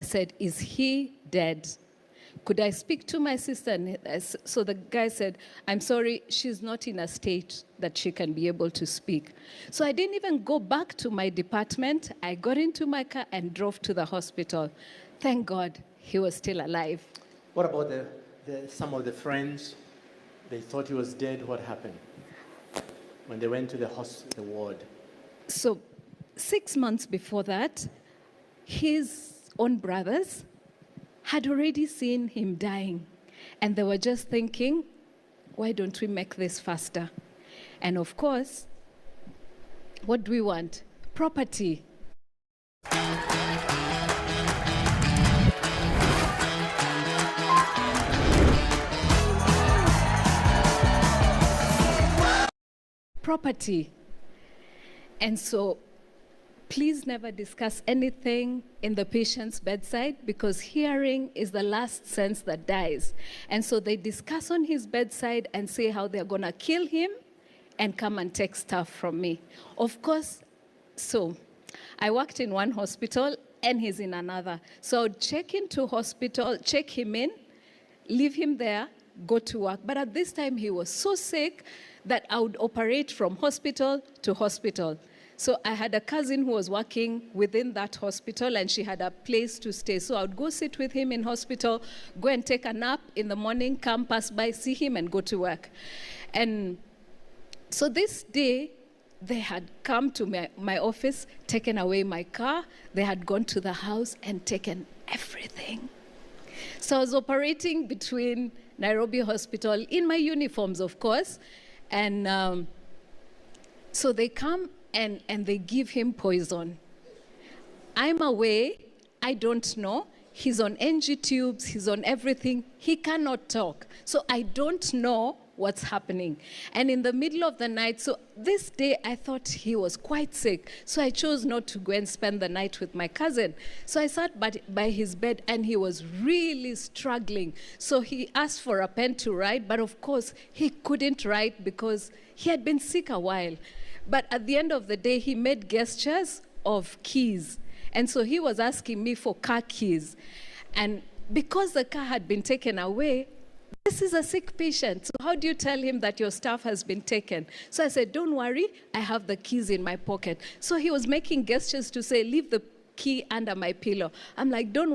I said, is he dead? Could I speak to my sister? And so the guy said, I'm sorry, she's not in a state that she can be able to speak. So I didn't even go back to my department. I got into my car and drove to the hospital. Thank God he was still alive. What about some of the friends? They thought he was dead. What happened when they went to the hospital ward? So 6 months before that, his own brothers had already seen him dying. And they were just thinking, why don't we make this faster? And of course, what do we want? Property. Property. And so please never discuss anything in the patient's bedside, because hearing is the last sense that dies. And so they discuss on his bedside and say how they're going to kill him and come and take stuff from me. Of course, so I worked in one hospital and he's in another. So I'd check into hospital, check him in, leave him there, go to work. But at this time, he was so sick that I would operate from hospital to hospital. So I had a cousin who was working within that hospital, and she had a place to stay. So I would go sit with him in hospital, go and take a nap in the morning, come pass by, see him, and go to work. And so this day, they had come to my office, taken away my car. They had gone to the house and taken everything. So I was operating between Nairobi Hospital in my uniforms, of course. And so they come and they give him poison. I'm away, I don't know. He's on NG tubes, he's on everything. He cannot talk. So I don't know what's happening. And in the middle of the night, so this day I thought he was quite sick. So I chose not to go and spend the night with my cousin. So I sat by his bed and he was really struggling. So he asked for a pen to write, but of course he couldn't write because he had been sick a while. But at the end of the day, he made gestures of keys. And so he was asking me for car keys. And because the car had been taken away, this is a sick patient. So how do you tell him that your stuff has been taken? So I said, don't worry, I have the keys in my pocket. So he was making gestures to say, leave the key under my pillow. I'm like, don't worry.